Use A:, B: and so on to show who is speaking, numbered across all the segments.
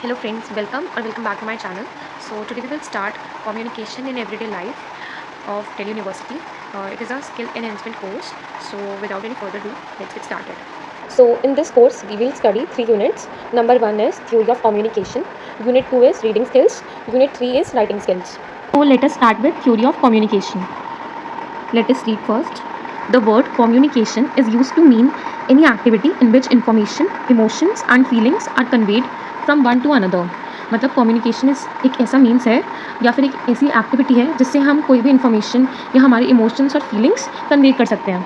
A: Hello friends, welcome back to my channel. So today we will start communication in everyday life of Delhi University. It is a skill enhancement course. So without any further ado, let's get started. So in this course we will study 3 units. Number 1 is theory of communication. Unit 2 is reading skills. Unit 3 is writing skills. So let us start with theory of communication. Let us read first. The word communication is used to mean any activity in which information, emotions and feelings are conveyed from one to another. मतलब communication इस एक ऐसा means है या फिर एक ऐसी activity है जिससे हम कोई भी इन्फॉर्मेशन या हमारे इमोशंस और फीलिंग्स कन्वे कर सकते हैं.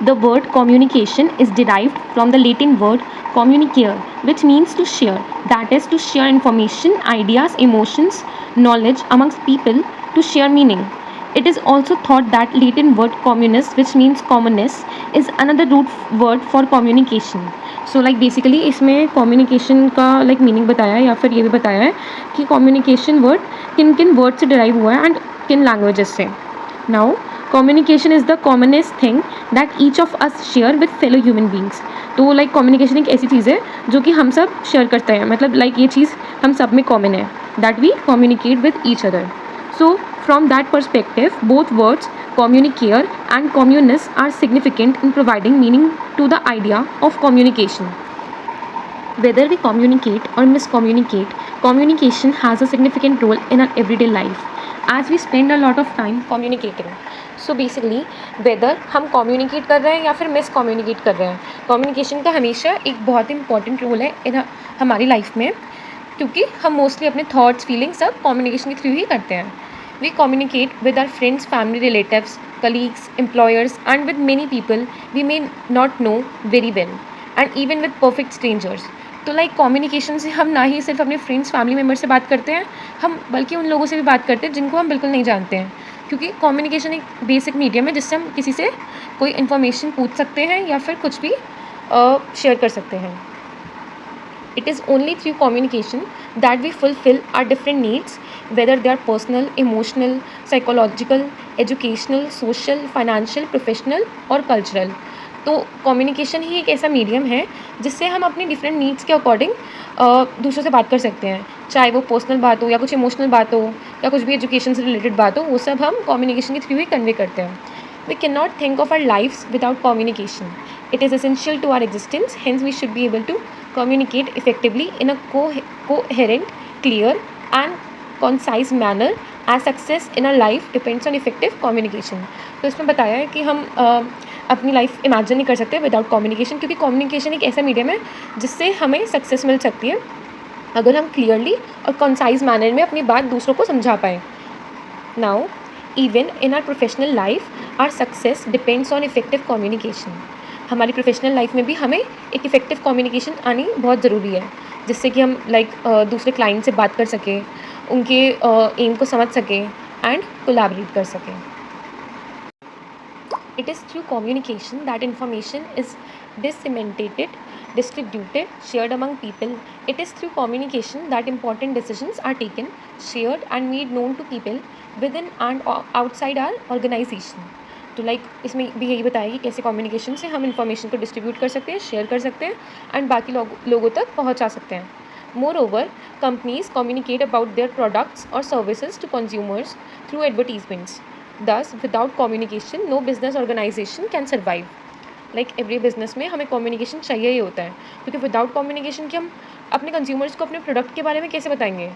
A: The word communication is derived from the Latin word communicare, which means to share, that is to share information, ideas, emotions, knowledge amongst people, to share meaning. It is also thought that Latin word communis, which means commonness, is another root word for communication. So like basically इसमें communication का like meaning बताया है या फिर ये भी बताया है कि कम्युनिकेशन वर्ड किन किन वर्ड से डिराइव हुआ है एंड किन लैंग्वेजेस से. Now communication is the commonest thing that each of us share with fellow human beings. तो लाइक कम्युनिकेशन एक ऐसी चीज़ है जो कि हम सब शेयर करते हैं, मतलब लाइक ये चीज़ हम सब में कॉमन है, that we communicate with each other. So from that perspective, both words communicare and communis are significant in providing meaning to the idea of communication. Whether we communicate or miscommunicate, communication has a significant role in our everyday life as we spend a lot of time communicating. So basically, whether हम communicate कर रहे हैं या फिर miscommunicate कर रहे हैं, communication का हमेशा एक बहुत important role है in हमारी life में, क्योंकि हम मोस्टली अपने थॉट्स फीलिंग्स सब कम्युनिकेशन के थ्रू ही करते हैं. We communicate with our friends, family, relatives, colleagues, employers and with many people we may not know very well and even with perfect strangers. तो लाइक कम्युनिकेशन से हम ना ही सिर्फ अपने फ्रेंड्स फैमिली मेम्बर से बात करते हैं, हम बल्कि उन लोगों से भी बात करते हैं जिनको हम बिल्कुल नहीं जानते हैं, क्योंकि कम्युनिकेशन एक बेसिक मीडियम है जिससे हम किसी से कोई इन्फॉर्मेशन पूछ सकते हैं या फिर कुछ भी शेयर कर सकते हैं. It is only through communication that we fulfill our different needs, whether they are personal, emotional, psychological, educational, social, financial, professional और cultural. तो कम्युनिकेशन ही एक ऐसा मीडियम है जिससे हम अपनी डिफरेंट नीड्स के अकॉर्डिंग दूसरों से बात कर सकते हैं, चाहे वो पर्सनल बात हो या कुछ इमोशनल बात हो या कुछ भी एजुकेशन से रिलेटेड बात हो, वो सब हम कम्युनिकेशन के थ्रू ही कन्वे करते हैं. We cannot think of our lives without communication. It is essential to our existence, hence we should be able to communicate effectively in a coherent, clear and concise manner as success in our life depends on effective communication. तो इसमें बताया है कि हम अपनी life imagine नहीं कर सकते विदाउट कम्युनिकेशन, क्योंकि कम्युनिकेशन एक ऐसा मीडियम है जिससे हमें सक्सेस मिल सकती है अगर हम क्लियरली और कंसाइज मैनर में अपनी बात दूसरों को समझा पाएँ. Now even in our professional life our success depends on effective communication. हमारी प्रोफेशनल लाइफ में भी हमें एक इफेक्टिव कम्युनिकेशन आनी बहुत ज़रूरी है, जिससे कि हम दूसरे क्लाइंट से बात कर सकें, उनके एम को समझ सकें एंड कोलैबोरेट कर सकें. It is through communication that information is disseminated, distributed, shared among people. It is through communication that important decisions are taken, shared and made known to people within and outside our organization. तो इसमें भी यही बताया कि कैसे communication से हम information को डिस्ट्रीब्यूट कर सकते हैं, शेयर कर सकते हैं एंड बाकी लोगों तक पहुंचा सकते हैं. Moreover, companies communicate about their products और services to consumers through advertisements. Thus, without communication, no business organization can survive. Every business में हमें कम्युनिकेशन चाहिए ही होता है, क्योंकि विदाउट कम्युनिकेशन कि हम अपने कंज्यूमर्स को अपने प्रोडक्ट के बारे में कैसे बताएंगे,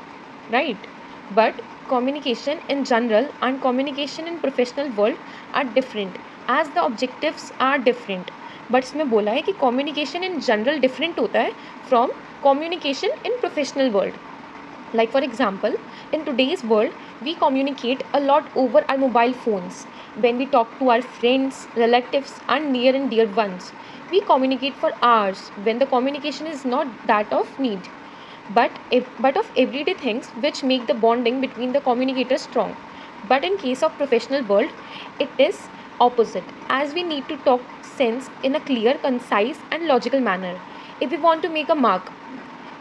A: right? But communication in general and communication in professional world are different as the objectives are different. But इसमें बोला है कि communication in general different होता है from communication in professional world. Like for example, in today's world, we communicate a lot over our mobile phones. When we talk to our friends, relatives and near and dear ones, we communicate for hours when the communication is not that of need, but of everyday things which make the bonding between the communicators strong. But in case of professional world, it is opposite, as we need to talk sense in a clear, concise and logical manner if we want to make a mark.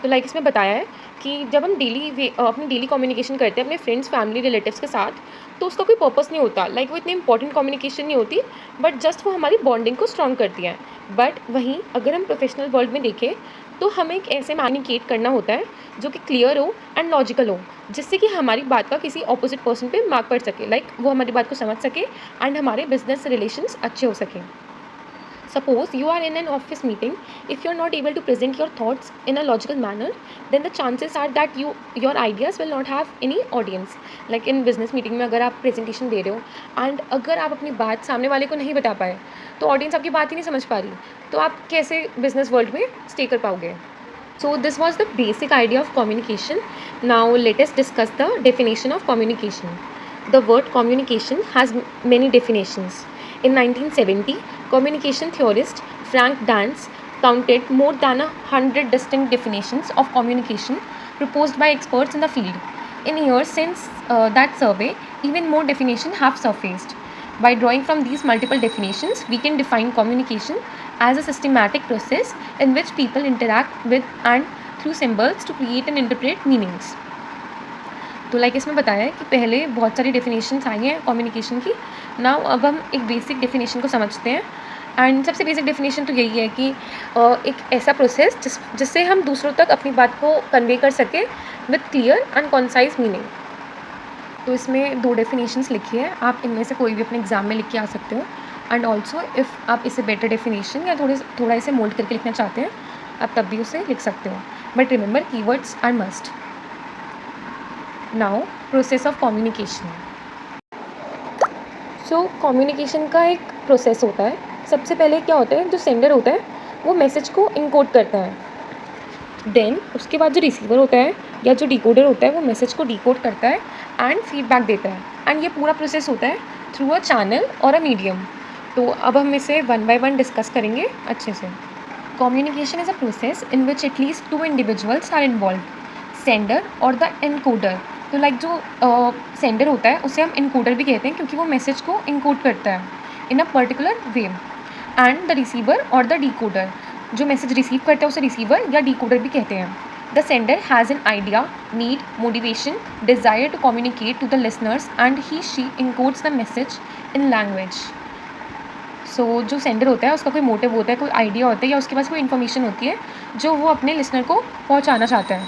A: तो इसमें बताया है कि जब हम अपनी daily communication करते हैं अपने फ्रेंड्स, फैमिली, रिलेटिव्स के साथ, तो उसका कोई पर्पस नहीं होता, वो इतनी इंपॉर्टेंट कम्युनिकेशन नहीं होती, बट जस्ट वो हमारी बॉन्डिंग को स्ट्रॉन्ग करती है. बट वहीं अगर हम प्रोफेशनल वर्ल्ड में देखें तो हमें एक ऐसे कम्युनिकेट करना होता है जो कि क्लियर हो एंड लॉजिकल हो, जिससे कि हमारी बात का किसी ऑपोजिट पर्सन पे मार्क पड़ सके, लाइक वो हमारी बात को समझ सके एंड हमारे बिजनेस रिलेशंस अच्छे हो सकें. Suppose you are in an office meeting. If you're not able to present your thoughts in a logical manner, then the chances are that your ideas will not have any audience. Like in business meeting में अगर आप presentation दे रहे हो and अगर आप अपनी बात सामने वाले को नहीं बता पाए, तो audience आपकी बात ही नहीं समझ पा रही, तो आप कैसे business world में stay कर पाओगे. So this was the basic idea of communication. Now let us discuss the definition of communication. The word communication has many definitions. In 1970, communication theorist Frank Dance counted more than 100 distinct definitions of communication proposed by experts in the field. In years since that survey, even more definitions have surfaced. By drawing from these multiple definitions, we can define communication as a systematic process in which people interact with and through symbols to create and interpret meanings. तो like इसमें बताया है कि पहले बहुत सारी definitions आई हैं communication की. नाउ अब हम एक बेसिक डेफिनेशन को समझते हैं. एंड सबसे बेसिक डेफिनेशन तो यही है कि एक ऐसा प्रोसेस जिससे हम दूसरों तक अपनी बात को कन्वे कर सकें with clear and concise meaning. तो इसमें 2 डेफिनेशंस लिखी है, आप इनमें से कोई भी अपने एग्जाम में लिख के आ सकते हो. एंड ऑल्सो इफ़ आप इसे बेटर डेफिनेशन या थोड़ा इसे मोल्ड करके लिखना चाहते हैं, आप तब भी उसे लिख सकते हो. But remember, keywords are must. Now process of communication. So communication का एक प्रोसेस होता है. सबसे पहले क्या होता है, जो सेंडर होता है वो मैसेज को इनकोड करता है. देन उसके बाद जो रिसीवर होता है या जो डिकोडर होता है वो मैसेज को डिकोड करता है एंड फीडबैक देता है. एंड ये पूरा प्रोसेस होता है थ्रू अ चैनल और अ मीडियम. तो अब हम इसे वन बाय वन डिस्कस करेंगे अच्छे से. Communication is a process in which at least 2 individuals are involve, sender और द एनकोडर. तो लाइक जो सेंडर होता है उसे हम इनकोडर भी कहते हैं क्योंकि वो मैसेज को इनकोड करता है in a particular way. And the receiver और द डिकोडर, जो मैसेज रिसीव करता है उसे रिसीवर या डिकोडर भी कहते हैं. The sender has an idea, need, motivation, desire to communicate to the listeners and he she encodes the message in language. So जो सेंडर होता है उसका कोई मोटिव होता है, कोई आइडिया होता है या उसके पास कोई इन्फॉर्मेशन होती है जो वो अपने लिसनर को पहुँचाना चाहता है.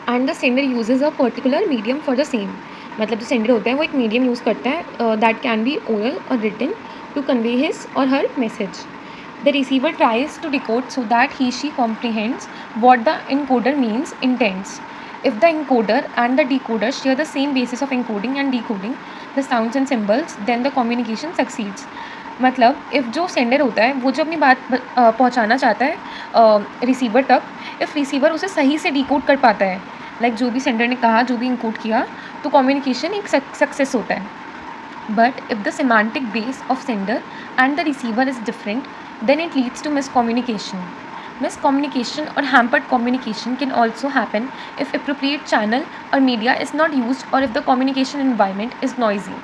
A: And the sender usage a particular medium for the same. मतलब जो सेंडर होता है वो एक मीडियम यूज़ करता है दैट कैन बी ओरल और रिटन टू कन्वे हिज और हर message. The receiver tries to decode so that he/she comprehends what the encoder means intends. If the encoder and the decoder share the same basis of encoding and decoding the sounds and symbols, then the communication succeeds. मतलब if जो sender होता है वो जो अपनी बात पहुंचाना चाहता है रिसीवर तक, इफ़ रिसीवर उसे सही से डिकोड कर पाता है, लाइक जो भी सेंडर ने कहा, जो भी इनकोड किया, तो कम्युनिकेशन एक सक्सेस होता है. But if the semantic base of sender and the receiver is different, then it leads to miscommunication. Miscommunication or hampered communication can also happen if appropriate channel or media is not used or if the communication environment is noisy.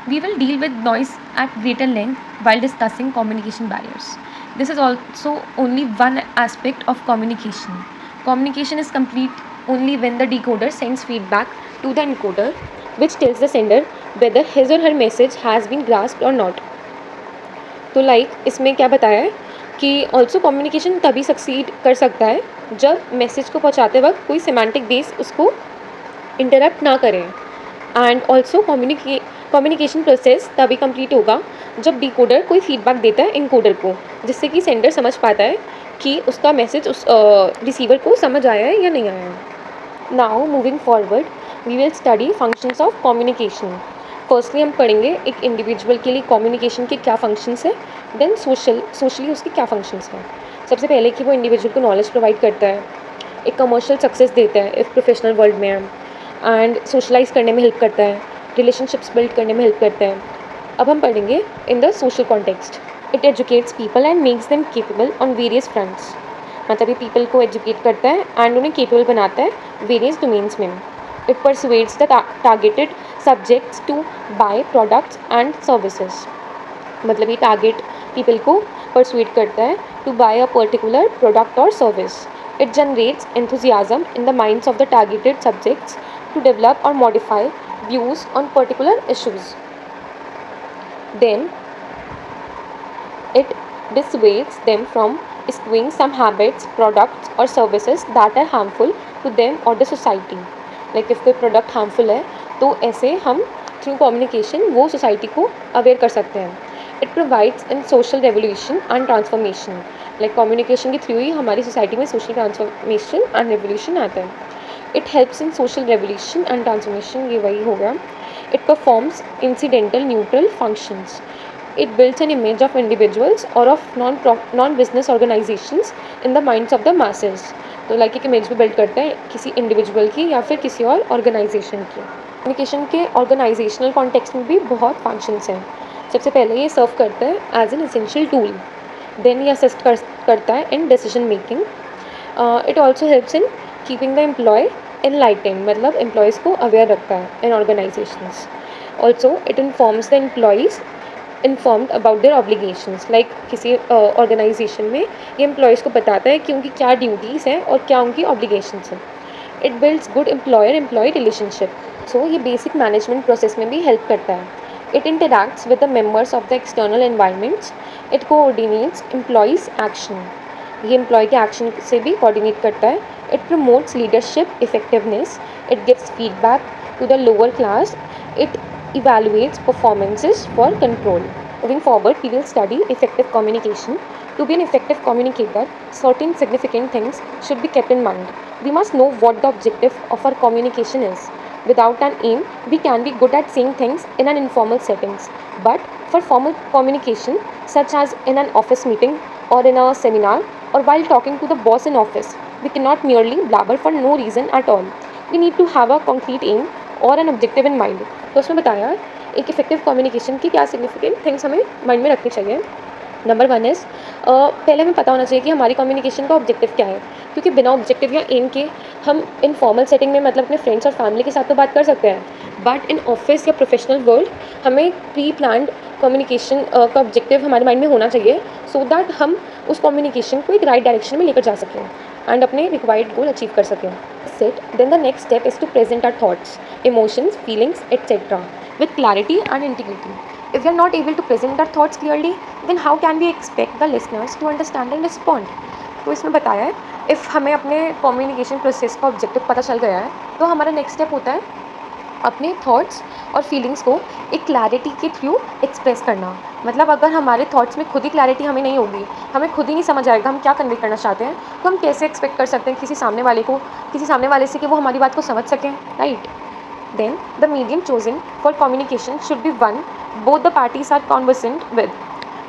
A: We will deal with noise at greater length while discussing communication barriers. This is also only one aspect of communication. Communication is complete only when the decoder sends feedback to the encoder, which tells the sender whether his or her message has been grasped or not. तो like इसमें क्या बताया है कि also communication तभी succeed कर सकता है जब मैसेज को पहुंचाते वक्त कोई सेमांटिक बेस उसको इंटरप्ट ना करें. एंड ऑल्सो कम्युनिकेशन प्रोसेस तभी कंप्लीट होगा जब डिकोडर कोई फीडबैक देता है इनकोडर को, जिससे कि सेंडर समझ पाता है कि उसका मैसेज उस रिसीवर को समझ आया है या नहीं आया है. Now moving forward we will study functions of communication. Firstly हम पढ़ेंगे एक इंडिविजुअल के लिए कम्युनिकेशन के क्या फंक्शंस है, देन सोशली उसके क्या फंक्शंस हैं. सबसे पहले कि वो इंडिविजुअल को नॉलेज प्रोवाइड करता है, एक कमर्शियल सक्सेस देता है इफ़ प्रोफेशनल वर्ल्ड में है, एंड सोशलाइज करने में हेल्प करता है, रिलेशनशिप्स बिल्ड करने में हेल्प करता है. अब हम पढ़ेंगे in the social context. It educates people and makes them capable on various fronts. मतलब ये पीपल को एजुकेट करता है एंड उन्हें केपेबल बनाता है वेरियस डोमेन्स में. It persuades the targeted subjects to buy products and services. मतलब ये टारगेट पीपल को परसुएड करता है to buy a particular product or service. It generates enthusiasm in the minds of the targeted subjects to develop or modify views on particular issues. Then it dissuades them from skewing some habits, products or services that are harmful to them or the society. Like if कोई product harmful है तो ऐसे हम through communication वो society को aware कर सकते हैं. It provides in social revolution and transformation. Like communication के थ्रू ही हमारी सोसाइटी में सोशल ट्रांसफॉर्मेशन एंड रेवोल्यूशन आता है. It helps in social revolution and transformation, ये वही हो गया. It performs incidental neutral functions. It builds an image of individuals or of non-business organizations in the minds of the masses. तो like एक image भी build करते हैं किसी इंडिविजुअल की या फिर किसी और ऑर्गेनाइजेशन की. कम्युनिकेशन के ऑर्गेनाइजेशनल कॉन्टेक्स्ट में भी बहुत फंक्शंस हैं. सबसे पहले ये सर्व करता है as an essential tool. Then ये असिस्ट करता है in decision making. It also helps in keeping the employee enlightened, मतलब एम्प्लॉयज़ को अवेयर रखता है in organisations. Also it informs the employees informed about their obligations. Like किसी organisation में ये एम्प्लॉयज़ को बताता है कि उनकी क्या ड्यूटीज़ हैं और क्या उनकी ऑब्लिगेशंस हैं. It builds good employer employee relationship. So ये बेसिक मैनेजमेंट प्रोसेस में भी हेल्प करता है. It interacts with the members of the external environments. It coordinates employees action. ये एम्प्लॉय के एक्शन से भी कोऑर्डिनेट करता है. It promotes leadership effectiveness. It gives feedback to the lower class. It evaluates performances for control. Moving forward, we will study effective communication. To be an effective communicator, certain significant things should be kept in mind. We must know what the objective of our communication is. Without an aim, we can be good at saying things in an informal settings. But for formal communication, such as in an office meeting or in a seminar or while talking to the boss in office, we cannot merely blabber for no reason at all. We need to have a concrete aim और an objective in mind. तो उसमें बताया एक effective communication की क्या significant things हमें mind में रखनी चाहिए. नंबर 1 इज़ पहले हमें पता होना चाहिए कि हमारी कम्युनिकेशन का ऑब्जेक्टिव क्या है. क्योंकि बिना ऑब्जेक्टिव या एम के हम इनफॉर्मल सेटिंग में मतलब अपने फ्रेंड्स और फैमिली के साथ तो बात कर सकते हैं, बट इन ऑफिस या प्रोफेशनल वर्ल्ड हमें प्री प्लान्ड कम्युनिकेशन का ऑब्जेक्टिव हमारे माइंड में होना चाहिए सो दैट हम उस कम्युनिकेशन को एक राइट डायरेक्शन में लेकर जा सकें एंड अपने रिक्वायर्ड गोल अचीव कर सकें. Set, then the next step is to present our thoughts, emotions, feelings, etc. with clarity and integrity. If we are not able to present our thoughts clearly, then how can we expect the listeners to understand and respond? तो इसमें बताया है if हमें अपने communication process का objective पता चल गया है तो हमारा नेक्स्ट स्टेप होता है अपने थॉट्स और फीलिंग्स को एक क्लैरिटी के थ्रू एक्सप्रेस करना. मतलब अगर हमारे थॉट्स में खुद ही क्लैरिटी हमें नहीं होगी, हमें खुद ही नहीं समझ आएगा हम क्या कन्वे करना चाहते हैं, तो हम कैसे एक्सपेक्ट कर सकते हैं किसी सामने वाले से कि वो हमारी बात को समझ सकें, right. Then the medium chosen for communication should be one both the parties are conversant with.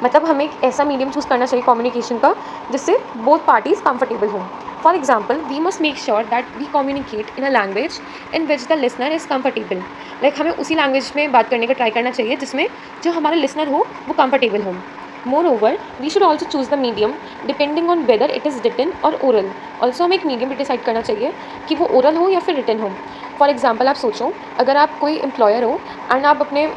A: मतलब हमें एक ऐसा मीडियम चूज़ करना चाहिए कम्युनिकेशन का जिससे बोथ पार्टीज़ कंफर्टेबल हों. For example, we must make sure that we communicate in a language in which the listener is comfortable. Like हमें उसी लैंग्वेज में बात करने का ट्राई करना चाहिए जिसमें जो हमारा लिसनर हो वो कंफर्टेबल हो. Moreover, we should also choose the medium depending on whether it is written or oral. Also हमें एक मीडियम डिसाइड करना चाहिए कि वो ओरल हो या फिर रिटन हो. फॉर एग्जाम्पल आप सोचो अगर आप कोई एम्प्लॉयर हो एंड आप अपने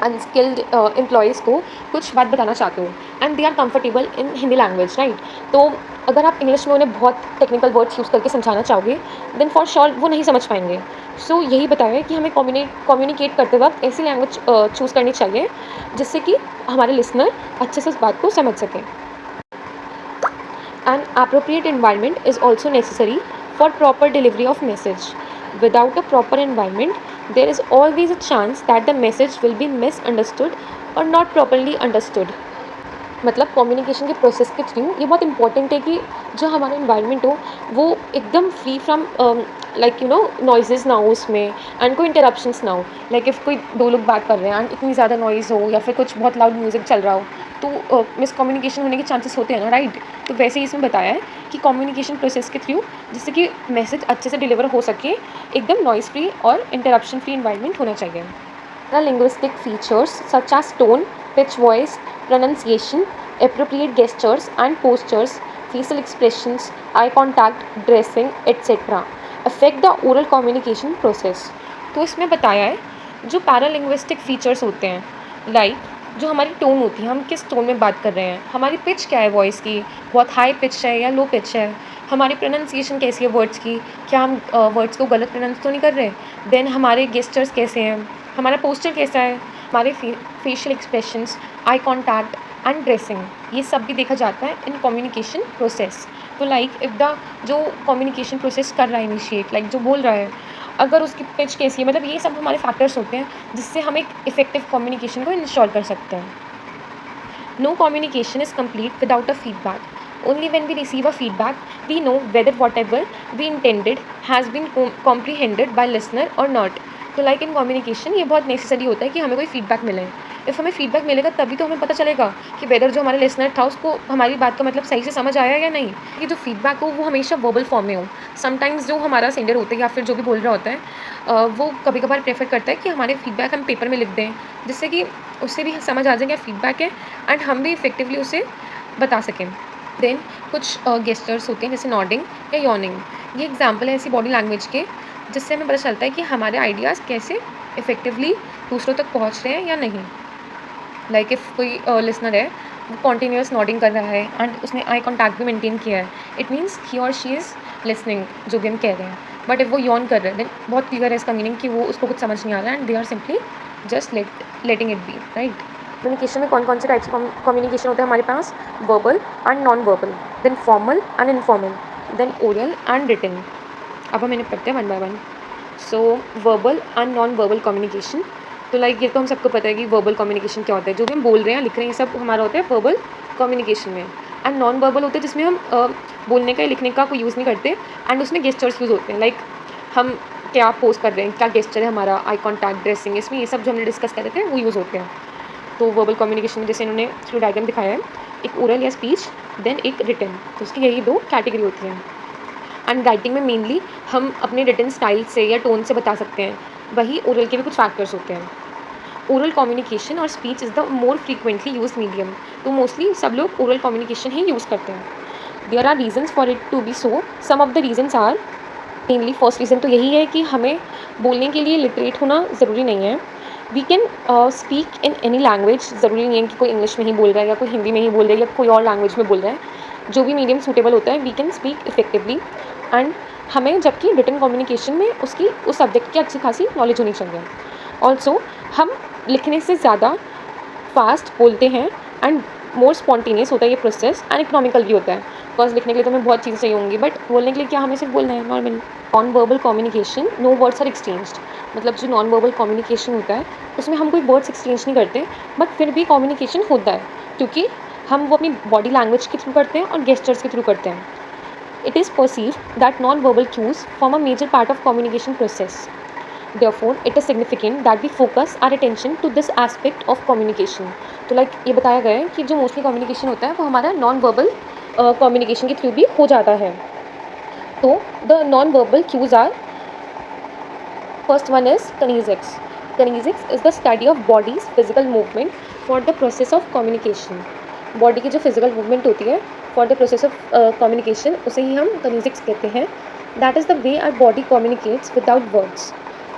A: अनस्किल्ड एम्प्लॉयज़ को कुछ बात बताना चाहते हो and they are comfortable in Hindi language, right. तो अगर आप इंग्लिश में उन्हें बहुत टेक्निकल वर्ड्स यूज़ करके समझाना चाहोगे देन फॉर श्योर वो नहीं समझ पाएंगे. सो यही बताया है कि हमें कम्युनिकेट करते वक्त ऐसी लैंग्वेज चूज़ करनी चाहिए जिससे कि हमारे लिसनर अच्छे से उस बात को समझ सकें. N appropriate environment is also necessary for proper delivery of message. Without a proper environment, there is always a chance that the message will be misunderstood or not properly understood. मतलब communication के process के through ये बहुत important है कि जो हमारा environment हो वो एकदम फ्री फ्रॉम लाइक नॉइजेस ना हो उसमें एंड कोई इंटरप्शंस ना हो. लाइक इफ़ कोई दो लोग बात कर रहे हैं एंड इतनी ज़्यादा नॉइज़ हो या फिर कुछ बहुत लाउड म्यूज़िक चल रहा हो तो मिसकम्युनिकेशन होने के चांसेस होते हैं ना, राइट. तो वैसे ही इसमें बताया है कि कम्युनिकेशन प्रोसेस के थ्रू जिससे कि मैसेज अच्छे से डिलीवर हो सके एकदम नॉइज़ फ्री और इंटरप्शन फ्री इन्वायरमेंट होना चाहिए. Linguistic features such as tone, pitch, voice, pronunciation, appropriate gestures and postures, facial expressions, eye contact, dressing, etc. affect the oral communication process. तो इसमें बताया है जो पैरालिंग्विस्टिक फीचर्स होते हैं लाइक जो हमारी टोन होती है, हम किस टोन में बात कर रहे हैं, हमारी पिच क्या है वॉइस की, बहुत हाई पिच है या लो पिच है, हमारी प्रोनाउंसिएशन कैसी है वर्ड्स की, क्या हम वर्ड्स को गलत प्रोनाउंस तो नहीं कर रहे, देन हमारे गेस्चर्स कैसे हैं, हमारा पोस्चर कैसा है, हमारे facial expressions, eye contact, and dressing, ये सब भी देखा जाता है इन कम्युनिकेशन प्रोसेस। तो लाइक इफ़ द जो कम्युनिकेशन प्रोसेस कर रहा है इनिशिएट, लाइक जो बोल रहा है, अगर उसकी पिच कैसी है, मतलब ये सब हमारे फैक्टर्स होते हैं जिससे हम एक इफ़ेक्टिव कम्युनिकेशन को इंश्योर कर सकते हैं। No communication is complete without a feedback. Only when we receive a feedback, we know whether whatever we intended has been comprehended by listener or not. तो लाइक इन कम्युनिकेशन ये बहुत necessary होता है कि हमें कोई फीडबैक मिले। If हमें फीडबैक मिलेगा तभी तो हमें पता चलेगा कि वेदर जो हमारा लिसनर था उसको हमारी बात का मतलब सही से समझ आया या नहीं। कि जो फीडबैक हो वो हमेशा वर्बल फॉर्म में हो। समटाइम्स जो हमारा सेंडर होता है या फिर जो भी बोल रहा होता है वो कभी कभार प्रेफर करता है कि हमारे फीडबैक हम पेपर में लिख दें, जिससे कि उससे भी समझ आ जाए क्या फीडबैक है एंड हम भी इफेक्टिवली उसे बता सकें। देन कुछ गेस्चर्स होते हैं जैसे नॉडिंग या यॉर्निंग। ये एग्जाम्पल है ऐसी बॉडी लैंग्वेज के जिससे हमें पता चलता है कि हमारे आइडियाज़ कैसे इफ़ेक्टिवली दूसरों तक पहुंच रहे हैं या नहीं। लाइक इफ़ कोई लिसनर है, वो कॉन्टीन्यूस नॉडिंग कर रहा है एंड उसने आई कॉन्टैक्ट भी मेंटेन किया है, इट मीन्स ही और शी इज़ लिसनिंग जो भी हम कह रहे हैं। बट इफ़ वो यॉन कर रहे हैं देन बहुत क्लियर है इसका मीनिंग कि वो उसको कुछ समझ नहीं आ रहा है and they are simply just letting it be, right. Communication में कौन कौन से टाइप्स ऑफ कम्युनिकेशन होता है हमारे पास? Verbal and non verbal, then formal and informal, then oral and written. अब हम इन्हें पढ़ते हैं one by one. So verbal and non verbal communication, तो लाइक ये तो हम सबको पता है कि वर्बल कम्युनिकेशन क्या होता है। जो भी हम बोल रहे हैं लिख रहे हैं ये सब हमारा होता है वर्बल कम्युनिकेशन में। एंड नॉन वर्बल होते हैं जिसमें हम बोलने का या लिखने का कोई यूज़ नहीं करते एंड उसमें गेस्चर्स यूज़ होते हैं। लाइक हम क्या पोज कर रहे हैं, क्या गेस्चर है हमारा, आई कॉन्टैक्ट, ड्रेसिंग, इसमें ये सब जो हमने डिस्कस कर रहे थे वो यूज़ होते हैं। तो वर्बल कम्युनिकेशन में जैसे इन्होंने थ्रू डायग्राम दिखाया है, एक ओरल या स्पीच, देन एक रिटन, तो उसकी यही दो कैटेगरी होती हैं। एंड राइटिंग में मेनली हम अपने रिटन स्टाइल से या टोन से बता सकते हैं, वही ओरल के भी कुछ फैक्टर्स होते हैं। ओरल कम्युनिकेशन और speech is the more frequently use medium, तो मोस्टली सब लोग ओरल कम्युनिकेशन ही यूज़ करते हैं। There are reasons for it to be so, some of the reasons are, mainly first reason तो यही है कि हमें बोलने के लिए लिटरेट होना ज़रूरी नहीं है। We can speak in any language, ज़रूरी नहीं है कि कोई इंग्लिश में ही बोल रहा है या कोई हिंदी में ही बोल रहा है या कोई और लैंग्वेज में बोल रहा है। जो भी मीडियम सूटेबल होता है we can speak effectively. And हमें जबकि रिटन कम्युनिकेशन में उसकी उस सब्जेक्ट की अच्छी खासी नॉलेज होनी चाहिए। ऑल्सो हम लिखने से ज़्यादा फास्ट बोलते हैं एंड मोर स्पॉन्टेनियस होता है ये प्रोसेस एंड इकोनॉमिकल भी होता है। बिकॉज लिखने के लिए तो हमें बहुत चीज़ें चाहिए होंगी, बट बोलने के लिए क्या हमें सिर्फ बोलना है normal. Non verbal communication, no words are exchanged, मतलब जो नॉन वर्बल कम्युनिकेशन होता है उसमें हम कोई वर्ड्स एक्सचेंज नहीं करते, बट फिर भी कम्युनिकेशन होता है क्योंकि हम वो अपनी बॉडी लैंग्वेज के थ्रू करते हैं और गेस्चर्स के थ्रू करते हैं। It is perceived that non verbal cues form a major part of communication process. Therefore, it is significant that we focus our attention to this aspect of communication. तो like ये बताया गया है कि जो मोस्टली कम्युनिकेशन होता है वो हमारा नॉन वर्बल कम्युनिकेशन के थ्रू भी हो जाता है। तो the non verbal cues are, first one is kinesics. Kinesics is the study of body's physical movement for the process of communication. Body की जो फिजिकल मूवमेंट होती है for the process of communication उसे ही हम kinesics कहते हैं। That is the way our body communicates without words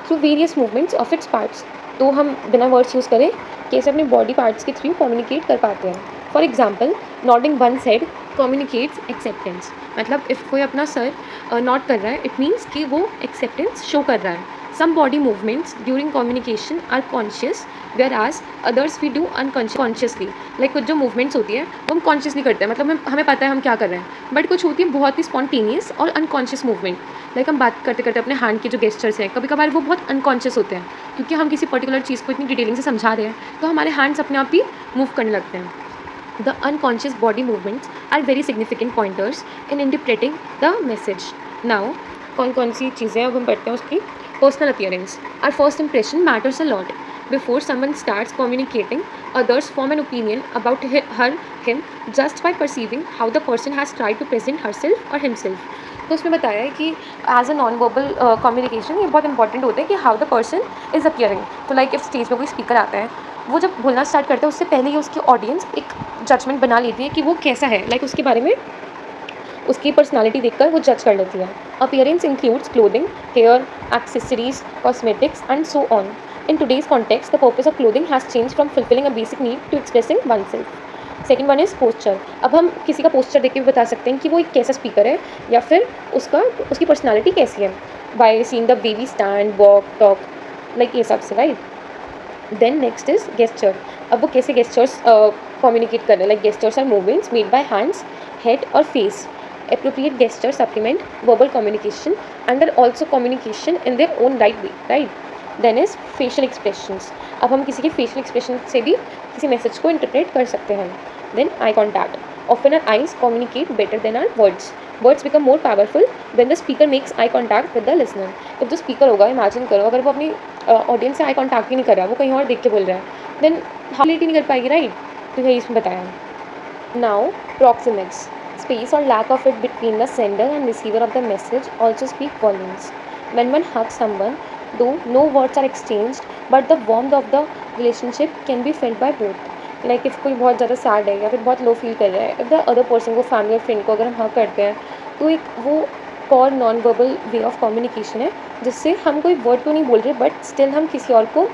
A: through various movements of its parts. तो हम बिना वर्ड्स यूज़ करें कैसे अपने बॉडी पार्ट्स के थ्रू कम्युनिकेट कर पाते हैं। For example, nodding one side communicates acceptance, मतलब इफ़ कोई अपना सर नॉट कर रहा है इट मीन्स कि वो एक्सेप्टेंस शो कर रहा है। Some body movements during communication are conscious whereas others we do unconsciously. Like कुछ जो मूवमेंट्स होती है वो हम कॉन्शियसली करते हैं, मतलब हमें पता है हम क्या कर रहे हैं, बट कुछ होती है बहुत ही स्पॉन्टेनियस और अनकॉन्शियस मूवमेंट। लाइक हम बात करते करते अपने हैंड के जो गेस्चर्स हैं कभी कभार वो बहुत अनकॉन्शियस होते हैं क्योंकि हम किसी पर्टिकुलर चीज़ को इतनी डिटेलिंग से समझा रहे हैं तो हमारे हैंड्स अपने आप ही मूव करने लगते हैं। The unconscious body movements are very significant pointers in interpreting the message. Now कौन कौन सी चीज़ें अब हम पढ़ते हैं उसकी। Personal appearance, or first impression matters a lot. Before someone starts communicating, others form an opinion about him just by perceiving how the person has tried to present herself or himself. तो उसमें बताया है कि as a non verbal communication ये बहुत important होता है कि how the person is appearing. तो लाइक इफ स्टेज पर कोई स्पीकर आता है वो जब बोलना स्टार्ट करता है उससे पहले ही उसकी ऑडियंस एक जजमेंट बना लेती है कि वो कैसा है, लाइक उसके बारे में उसकी पर्सनालिटी देखकर वो जज कर लेती है। Appearance includes clothing, hair, accessories, cosmetics and so on. In today's context, the purpose of clothing has changed from fulfilling a basic need to expressing oneself. Second one is posture. अब हम किसी का पोस्चर देख के भी बता सकते हैं कि वो एक कैसा स्पीकर है या फिर उसकी पर्सनालिटी कैसी है, by seeing the way we stand, walk, talk, like ये सब से, right. Then next is gesture. अब वो कैसे गेस्चर्स कम्युनिकेट कर रहे हैं, like gestures are movements made by hands, head और face. Appropriate gestures supplement verbal communication and are also communication in their own right. Then is facial expressions. अब हम किसी की facial expression से भी किसी मैसेज को इंटरप्रेट कर सकते हैं. Then eye contact. Often our eyes communicate better than our words. Words become more powerful when the speaker makes eye contact with the listener. if जो speaker होगा, imagine करो अगर वो अपनी ऑडियंस से eye contact ही नहीं कर रहा, वो कहीं और देख के बोल रहा है, then हालिटी नहीं कर पाएगी, राइट. तो यही इसमें बताया. Now proxemics. Space or lack of it between the sender and receiver of the message also speak volumes. When one hugs someone, though no words are exchanged, but the warmth of the relationship can be felt by both. Like if कोई बहुत ज़्यादा sad है या फिर बहुत low feel कर रहा है, if the other person को, फैमिली और फ्रेंड को अगर हम हग करते हैं, तो एक वो और non verbal way of communication है, जिससे हम कोई वर्ड तो नहीं बोल रहे बट स्टिल हम किसी और को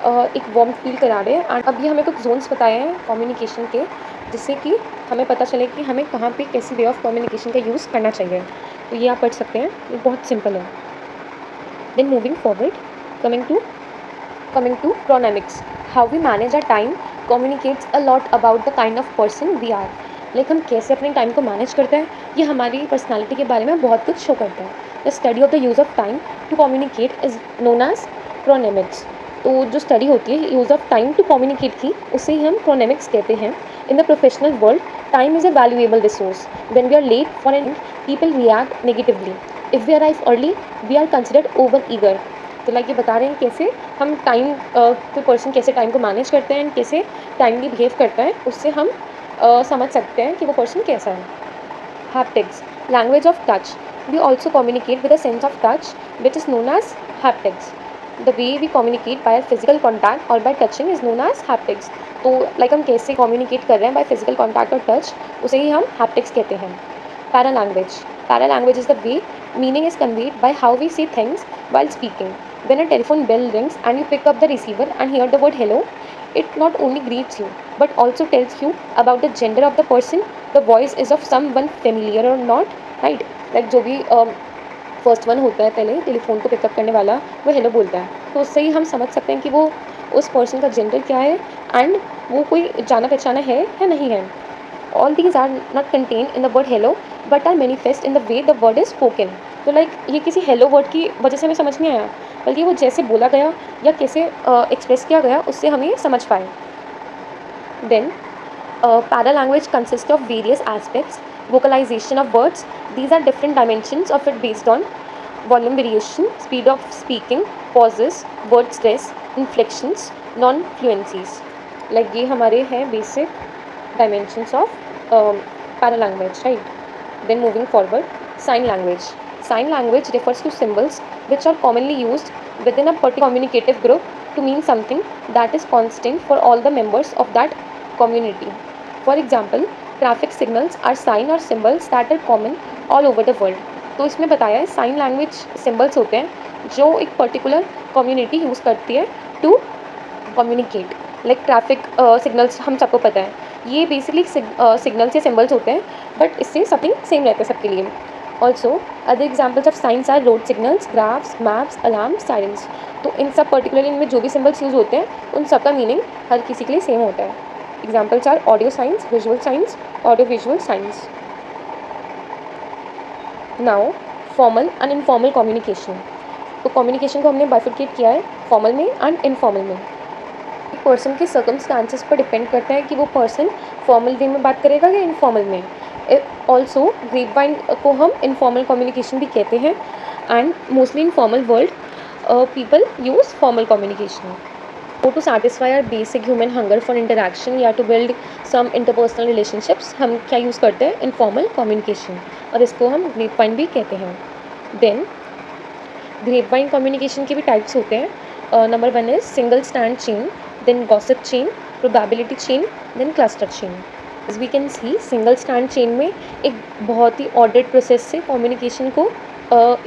A: एक वार्म फील करा रहे हैं. एंड अभी हमें कुछ जोन्स बताए हैं कम्युनिकेशन के, जिससे कि हमें पता चले कि हमें कहाँ पे कैसी वे ऑफ कम्युनिकेशन का यूज़ करना चाहिए. तो ये आप पढ़ सकते हैं, ये बहुत सिंपल है. Then moving forward, coming to chronamics. How we manage our time communicates a lot about the kind of person we are. Like हम कैसे अपने टाइम को मैनेज करते हैं, ये हमारी पर्सनालिटी के बारे में बहुत कुछ शो करता है. The study of the use of time to communicate is known as chronemics. तो जो स्टडी होती है use of time to communicate की, उसे ही हम क्रोनेमिक्स कहते हैं. In the professional world, time is a valuable resource. When we are late for an people react negatively. If we arrive early, we are considered over eager. तो like ये बता रहे हैं कैसे हम टाइम, कोई पर्सन कैसे टाइम को मैनेज करते हैं एंड कैसे टाइमली बिहेव करता है, उससे हम समझ सकते हैं कि वो पर्सन कैसा है. Haptics, language of touch. We also communicate with a sense of touch which is known as haptics. The way we communicate by physical contact और by touching is known as haptics. तो like हम कैसे communicate कर रहे हैं by physical contact और touch, उसे ही हम हैप्टिक्स कहते हैं. Paralanguage. Paralanguage is the way meaning is conveyed by how we say things while speaking. When a telephone bell rings and you pick up the receiver and hear the word hello, it not only greets you but also tells you about the gender of the person. The voice is of someone familiar or not, right? Like जो भी first one होता है पहले telephone को pickup करने वाला, वो hello बोलता है, तो उससे ही हम समझ सकते हैं कि वो उस पर्सन का जेंडर क्या है एंड वो कोई जाना पहचाना है या नहीं है. All these are not contained in the word hello but are manifest in the way the word is spoken. तो लाइक ये किसी हेलो वर्ड की वजह से हमें समझ नहीं आया, बल्कि वो जैसे बोला गया या कैसे एक्सप्रेस किया गया, उससे हम ये समझ पाए. Then paralanguage consist of various aspects. vocalization of words. These are different dimensions of it based on volume variation, speed of speaking, pauses, word stress, inflections, non-fluencies. Like ये हमारे हैं basic dimensions of para language, right? Then moving forward, sign language. Sign language refers to symbols which are commonly used within a particular communicative group to mean something that is constant for all the members of that community. For example, traffic signals are sign or symbols that are common all over the world. तो इसमें बताया है sign language symbols होते हैं जो एक particular community use करती है to communicate. Like traffic signals हम सबको पता है, ये बेसिकली सिग्नल्स या सिम्बल्स होते हैं, बट इससे समथिंग सेम रहता है सबके लिए. Also other examples of signs are road signals, graphs, maps, alarm, sirens. तो इन सब पर्टिकुलरली इनमें जो भी सिम्बल्स यूज़ होते हैं उन सब का मीनिंग हर किसी के लिए सेम होता है. Examples are audio signs, visual signs, audio visual signs. Now formal and informal communication. तो कम्युनिकेशन को हमने बाइफरकेट किया है फॉर्मल में एंड इनफॉर्मल में. एक पर्सन के सर्कमस्टांसेस पर डिपेंड करता है कि वो पर्सन फॉर्मल वे में बात करेगा या इनफॉर्मल में. ऑल्सो ग्रेपवाइन को हम इनफॉर्मल कम्युनिकेशन भी कहते हैं and mostly in formal world people use formal communication. to satisfy our basic human hunger for interaction या to build some interpersonal relationships हम क्या यूज़ करते हैं, informal communication, और इसको हम grapevine भी कहते हैं. then grapevine communication के भी types होते हैं. Number 1 is single strand chain, then gossip chain, probability chain, then cluster chain. as we can see single strand chain में एक बहुत ही ordered process से communication को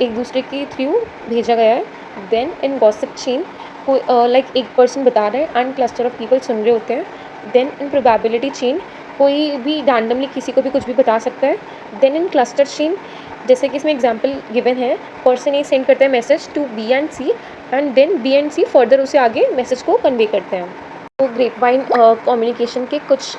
A: एक दूसरे के थ्रू भेजा गया है. then in gossip chain like एक पर्सन बता रहे हैं एंड क्लस्टर ऑफ पीपल सुन रहे होते हैं. देन इन प्रोबेबिलिटी चेन कोई भी रैंडमली किसी को भी कुछ भी बता सकता है. देन इन क्लस्टर चेन जैसे कि इसमें एग्जांपल गिवन है, पर्सन ए सेंड करते हैं message to B and C and then B and C further उसे आगे मैसेज को कन्वे करते हैं. तो ग्रेपवाइन कम्युनिकेशन के कुछ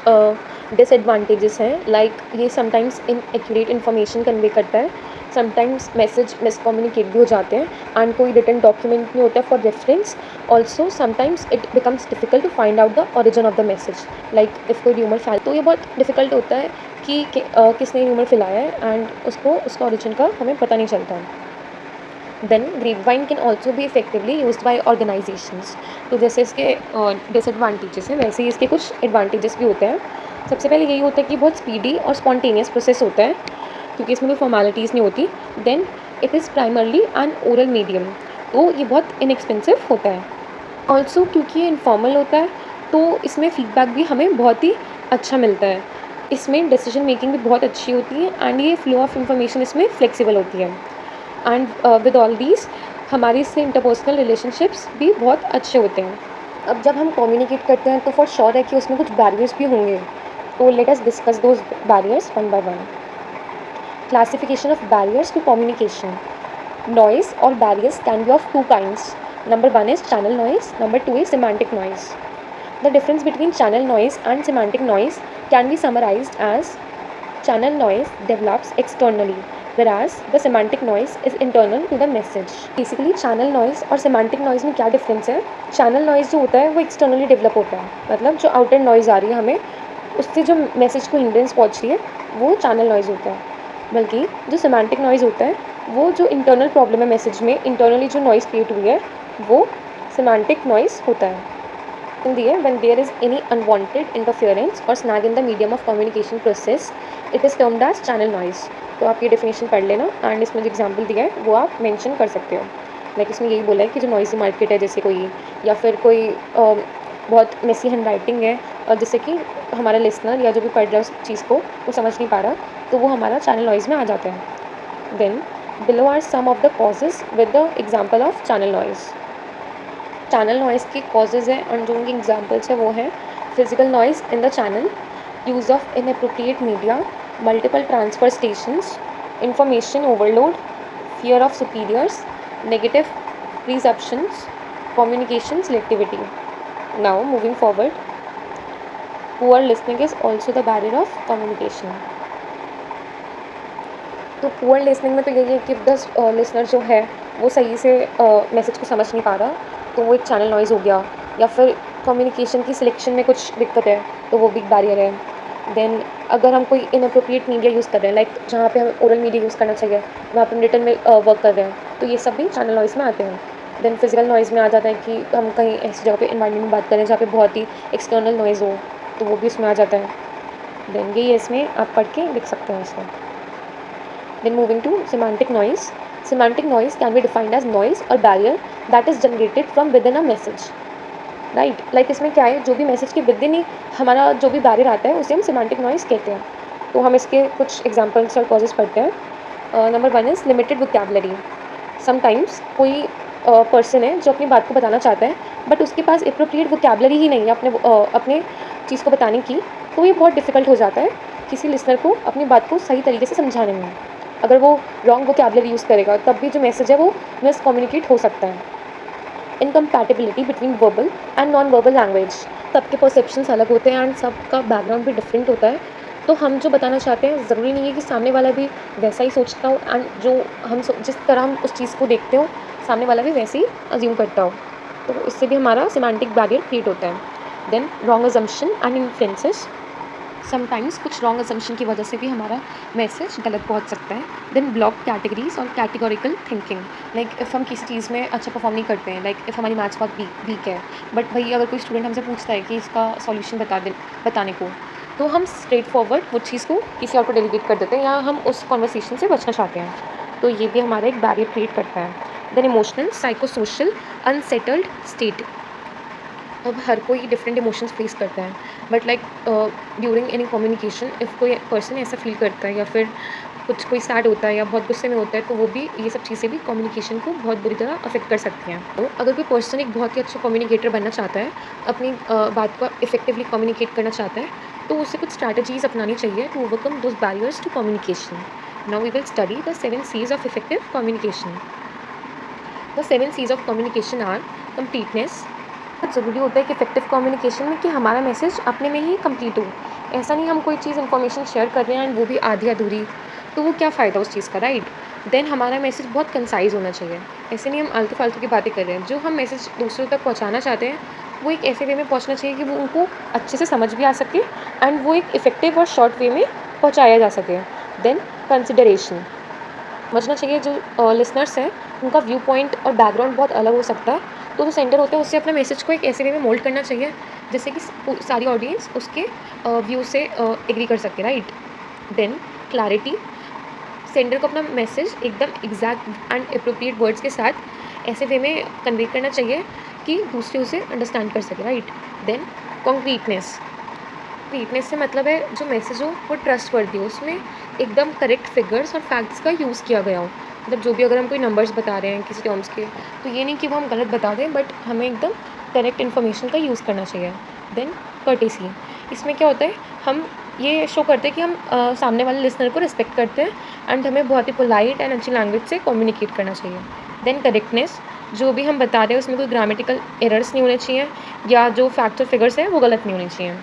A: डिसएडवांटेजेस हैं, लाइक ये समटाइम्स इनएक्यूरेट इन्फॉर्मेशन कन्वे करता है, समटाइम्स मैसेज मिसकम्युनिकेट भी हो जाते हैं एंड कोई रिटन डॉक्यूमेंट नहीं होता for reference. Also sometimes it becomes difficult to find out the origin of the message, like if कोई र्यूमर फैल तो ये बहुत डिफिकल्ट होता है कि किसने र्यूमर फैलाया है एंड उसको उसका ओरिजिन का हमें पता नहीं चलता है। देन ग्रेपवाइन कैन ऑल्सो भी इफेक्टिवली यूज्ड बाय ऑर्गेनाइजेशंस। तो जैसे इसके डिसएडवांटेजेस हैं वैसे ही इसके कुछ एडवांटेजेस भी होते हैं। सबसे पहले यही होता है कि बहुत स्पीडी और स्पॉन्टेनियस प्रोसेस होता है क्योंकि इसमें कोई फॉर्मेलिटीज़ नहीं होती। Then it is primarily an oral medium, तो ये बहुत इनएक्सपेंसिव होता है। ऑल्सो क्योंकि ये इनफॉर्मल होता है तो इसमें फीडबैक भी हमें बहुत ही अच्छा मिलता है। इसमें डिसीजन मेकिंग भी बहुत अच्छी होती है एंड ये फ्लो ऑफ इंफॉर्मेशन इसमें फ्लेक्सिबल होती है। एंड विद ऑल दीज हमारी इससे इंटरपर्सनल रिलेशनशिप्स भी बहुत अच्छे होते हैं। अब जब हम कम्युनिकेट करते हैं तो फॉर श्योर है कि उसमें कुछ बैरियर्स भी होंगे, तो let us discuss those barriers one by one. Classification of barriers to communication. Noise or barriers can be of two kinds. Number one is channel noise, number two is semantic noise. The difference between channel noise and semantic noise can be summarized as channel noise develops externally, whereas the semantic noise is internal to the message. Basically channel noise और semantic noise में क्या difference है? channel noise जो होता है वो externally develop होता है, मतलब जो outer noise आ रही है हमें उससे जो मैसेज को हिंड्रेंस पहुँच रही है वो चैनल नॉइज़ होता है, बल्कि जो सेमांटिक नॉइज़ होता है वो जो इंटरनल प्रॉब्लम है मैसेज में, इंटरनली जो नॉइज़ क्रिएट हुई है वो सेमांटिक नॉइज़ होता है। हिंदी है when there is any unwanted interference और snag in the medium of communication process it is termed as channel noise. तो आप ये डेफिनेशन पढ़ लेना एंड इसमें जो एग्जाम्पल दिया है वो आप मेंशन कर सकते हो। लाइक इसमें यही बोला है कि जो नॉइज़ी मार्केट है जैसे कोई, या फिर कोई बहुत मेसी हैंड राइटिंग है और जैसे कि हमारा लिसनर या जो भी पढ़ रहा है उस चीज़ को वो समझ नहीं पा रहा, तो वो हमारा चैनल नॉइज़ में आ जाता है। Then below are some of the causes with the example of channel noise. Channel noise के कॉजेज़ हैं और जो उनके एग्जाम्पल्स हैं वो हैं physical noise in the channel, use of inappropriate media, multiple transfer stations, information overload, fear of superiors, negative presumptions, communication selectivity. Now moving forward, poor listening is also the barrier of communication. तो poor listening में तो यही है कि the listener जो है वो सही से मैसेज को समझ नहीं पा रहा, तो वो एक चैनल नॉइज़ हो गया, या फिर कम्युनिकेशन की सिलेक्शन में कुछ दिक्कत है तो वो बिग बैरियर है। देन अगर हम कोई इनअप्रोप्रिएट मीडिया यूज़ कर रहे हैं, लाइक जहाँ पे हमें ओरल मीडिया यूज़ करना चाहिए वहाँ पे हम रिटन में वर्क कर रहे हैं, तो ये सब भी चैनल नॉइज़ में आते हैं। देन फिजिकल नॉइज़ में आ जाता है कि हम कहीं ऐसी जगह पे इन्वायरमेंट में बात करें जहाँ पे बहुत ही एक्सटर्नल नॉइज़ हो, तो वो भी उसमें आ जाता है। देन ये इसमें आप पढ़ के लिख सकते हैं इसमें। Then moving to semantic noise. Semantic noise can be defined as noise or barrier that is generated from within a message. Right? Like इसमें क्या है, जो भी मैसेज के within ही हमारा जो भी बैरियर आता है उसे हम semantic noise कहते हैं। तो हम इसके कुछ एग्जाम्पल्स और कॉजेज़ पढ़ते हैं। Number one is limited vocabulary. Sometimes कोई पर्सन है जो अपनी बात को बताना चाहता है बट उसके पास एप्रोप्रिएट वोकैबुलरी ही नहीं है अपने चीज़ को बताने की, तो ये बहुत डिफ़िकल्ट हो जाता है किसी लिसनर को अपनी बात को सही तरीके से समझाने में। अगर वो रॉन्ग वोकैबुलरी यूज़ करेगा तब भी जो मैसेज है वो मिस कम्युनिकेट हो सकता है। Incompatibility between verbal and non verbal language. सबके परसेप्शंस अलग होते हैं एंड सबका बैकग्राउंड भी डिफरेंट होता है, तो हम जो बताना चाहते हैं ज़रूरी नहीं है कि सामने वाला भी वैसा ही सोचता हो एंड जो हम जिस तरह हम उस चीज़ को देखते हो सामने वाला भी वैसे ही अज्यूम करता हो, तो इससे भी हमारा सिमेंटिक बैरियर क्रिएट होता है। Then wrong assumption and influences. Sometimes कुछ रॉन्ग असम्पशन की वजह से भी हमारा मैसेज गलत पहुंच सकता है। देन ब्लॉक कैटेगरीज और कैटेगोरिकल थिंकिंग। लाइक इफ़ हम किसी चीज़ में अच्छा परफॉर्म नहीं करते हैं, लाइक इफ़ हमारी मैथ्स बहुत वीक है, बट भाई अगर कोई स्टूडेंट हमसे पूछता है कि इसका सॉल्यूशन बताने को, तो हम स्ट्रेट फॉरवर्ड वो चीज़ को किसी और को डेलीगेट कर देते हैं या हम उस कॉन्वर्सेशन से बचना चाहते हैं, तो ये भी हमारा एक बैरियर क्रिएट करता है। Then emotional psychosocial unsettled state. अब हर कोई डिफरेंट इमोशंस फेस करता है, but like during any communication if कोई पर्सन ऐसा फील करता है या फिर कोई सैड होता है या बहुत गुस्से में होता है, तो वो भी ये सब चीज़ें भी कम्युनिकेशन को बहुत बुरी तरह अफेक्ट कर सकती हैं। तो अगर कोई पर्सन एक बहुत ही अच्छा कम्युनिकेटर बनना चाहता है, अपनी बात को इफेक्टिवली कम्युनिकेट करना चाहता है, तो उसे कुछ स्ट्रैटेजीज अपनानी चाहिए to overcome those barriers to communication. Now we will study the 7 C's of effective communication. The 7 C's of communication are completeness, बहुत ज़रूरी होता है कि इफ़ेक्टिव कम्युनिकेशन में कि हमारा मैसेज अपने में ही कंप्लीट हो। ऐसा नहीं हम कोई चीज़ इन्फॉर्मेशन शेयर कर रहे हैं एंड वो भी आधी अधूरी, तो वो क्या फ़ायदा उस चीज़ का, राइट? देन हमारा मैसेज बहुत कंसाइज़ होना चाहिए। ऐसे नहीं हम आलतू-फालतू की बातें कर रहे हैं। जो हम मैसेज दूसरों तक पहुँचाना चाहते हैं, वो एक ऐसे वे में पहुँचना चाहिए कि वो उनको अच्छे से समझ भी आ सके एंड वो एक इफ़ेक्टिव और शॉर्ट वे में पहुँचाया जा सके। देन कंसिडरेशन समझना चाहिए जो लिसनर्स हैं, उनका व्यू पॉइंट और बैकग्राउंड बहुत अलग हो सकता है। तो जो सेंडर होता है उससे अपना मैसेज को एक ऐसे वे में मोल्ड करना चाहिए जिससे कि सारी ऑडियंस उसके व्यू से एग्री कर सके, राइट? देन क्लैरिटी, सेंडर को अपना मैसेज एकदम एग्जैक्ट एंड अप्रोप्रिएट वर्ड्स के साथ ऐसे वे में कन्वे करना चाहिए कि दूसरे उसे अंडरस्टैंड कर सके, राइट? देन कॉन्क्रीटनेस, वीकनेस से मतलब है जो मैसेज हो वो ट्रस्टवर्दी हो, उसमें एकदम करेक्ट फिगर्स और फैक्ट्स का यूज़ किया गया हो। मतलब जो भी अगर हम कोई नंबर्स बता रहे हैं किसी टर्म्स के, तो ये नहीं कि वो हम गलत बता दें, बट हमें एकदम करेक्ट इन्फॉर्मेशन का यूज़ करना चाहिए। देन कर्टेसी, इसमें क्या होता है, हम ये शो करते हैं कि हम सामने वाले लिसनर को रिस्पेक्ट करते हैं एंड हमें बहुत ही पोलाइट एंड अच्छी लैंग्वेज से कम्युनिकेट करना चाहिए। देन करेक्टनेस, जो भी हम बता रहे हैं उसमें कोई ग्रामेटिकल एरर्स नहीं होने चाहिए या जो फैक्ट्स और फिगर्स हैं वो गलत नहीं होने चाहिए।